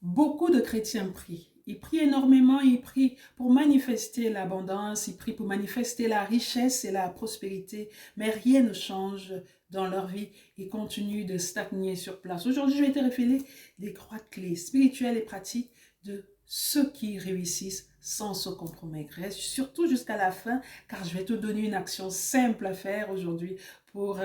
Beaucoup de chrétiens prient. Ils prient énormément, ils prient pour manifester l'abondance, ils prient pour manifester la richesse et la prospérité, mais rien ne change dans leur vie. Ils continuent de stagner sur place. Aujourd'hui, je vais te révéler des trois clés spirituelles et pratiques de ceux qui réussissent sans se compromettre. Reste surtout jusqu'à la fin, car je vais te donner une action simple à faire aujourd'hui pour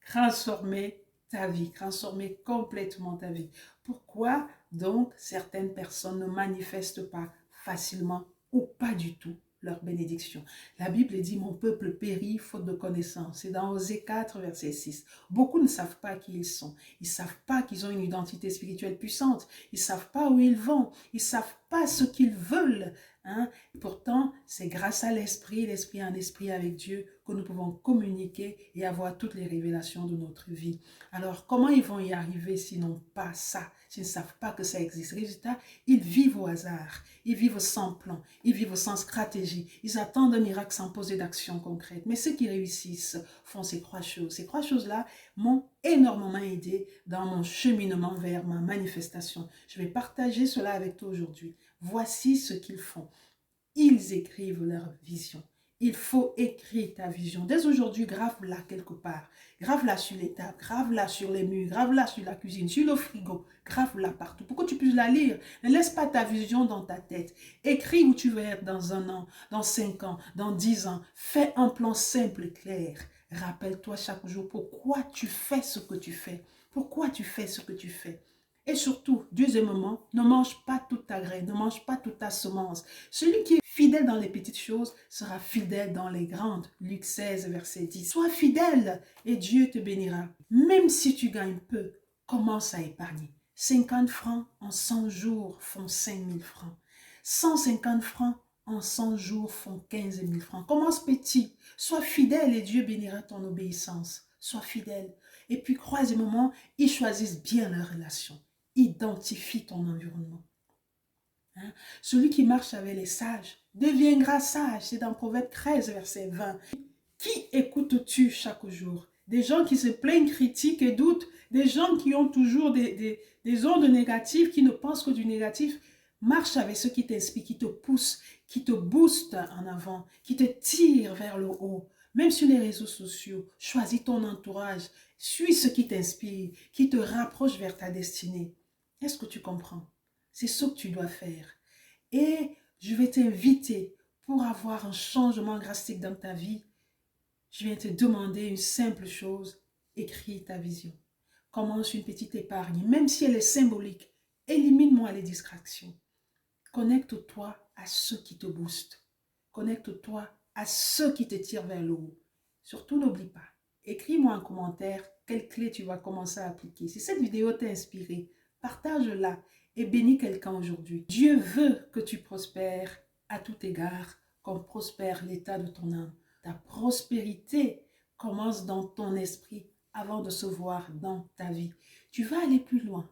transformer ta vie, transformer complètement ta vie. Pourquoi donc certaines personnes ne manifestent pas facilement ou pas du tout leur bénédiction? La Bible dit, mon peuple périt faute de connaissance. C'est dans Osée 4, verset 6. Beaucoup ne savent pas qui ils sont. Ils ne savent pas qu'ils ont une identité spirituelle puissante. Ils ne savent pas où ils vont. Ils ne savent pas ce qu'ils veulent. Hein? Pourtant, c'est grâce à l'esprit en esprit avec Dieu que nous pouvons communiquer et avoir toutes les révélations de notre vie. Alors, comment ils vont y arriver sinon pas ça? S'ils ne savent pas que ça existe. Résultat, ils vivent au hasard, ils vivent sans plan, ils vivent sans stratégie, ils attendent un miracle sans poser d'action concrète. Mais ceux qui réussissent font ces trois choses. Ces trois choses-là m'ont énormément aidé dans mon cheminement vers ma manifestation. Je vais partager cela avec toi aujourd'hui. Voici ce qu'ils font. Ils écrivent leur vision. Il faut écrire ta vision. Dès aujourd'hui, grave-la quelque part. Grave-la sur les tables, grave-la sur les murs, grave-la sur la cuisine, sur le frigo. Grave-la partout pour que tu puisses la lire. Ne laisse pas ta vision dans ta tête. Écris où tu veux être dans 1 an, dans 5 ans, dans 10 ans. Fais un plan simple et clair. Rappelle-toi chaque jour pourquoi tu fais ce que tu fais. Pourquoi tu fais ce que tu fais. Et surtout, deuxièmement, ne mange pas toute ta graine, ne mange pas toute ta semence. Celui qui est fidèle dans les petites choses sera fidèle dans les grandes. Luc 16, verset 10. Sois fidèle et Dieu te bénira. Même si tu gagnes peu, commence à épargner. 50 francs en 100 jours font 5000 francs. 150 francs en 100 jours font 15 000 francs. Commence petit. Sois fidèle et Dieu bénira ton obéissance. Sois fidèle. Et puis, troisièmement, ils choisissent bien leur relation. Identifie ton environnement. Hein? Celui qui marche avec les sages deviendra sage. C'est dans Proverbe 13, verset 20. Qui écoutes-tu chaque jour? Des gens qui se plaignent, critiquent et doutent. Des gens qui ont toujours des ondes négatives, qui ne pensent que du négatif. Marche avec ceux qui t'inspirent, qui te poussent, qui te boostent en avant, qui te tirent vers le haut. Même sur les réseaux sociaux, choisis ton entourage. Suis ce qui t'inspire, qui te rapproche vers ta destinée. Est-ce que tu comprends? C'est ce que tu dois faire. Et je vais t'inviter pour avoir un changement drastique dans ta vie. Je viens te demander une simple chose. Écris ta vision. Commence une petite épargne, même si elle est symbolique. Élimine-moi les distractions. Connecte-toi à ceux qui te boostent. Connecte-toi à ceux qui te tirent vers le haut. Surtout, n'oublie pas. Écris-moi en commentaire quelle clé tu vas commencer à appliquer. Si cette vidéo t'a inspiré, partage-la et bénis quelqu'un aujourd'hui. Dieu veut que tu prospères à tout égard, comme prospère l'état de ton âme. Ta prospérité commence dans ton esprit avant de se voir dans ta vie. Tu vas aller plus loin.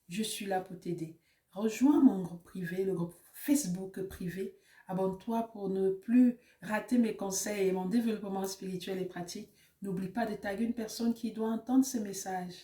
Je suis là pour t'aider. Rejoins mon groupe privé, le groupe Facebook privé. Abonne-toi pour ne plus rater mes conseils et mon développement spirituel et pratique. N'oublie pas de taguer une personne qui doit entendre ce message.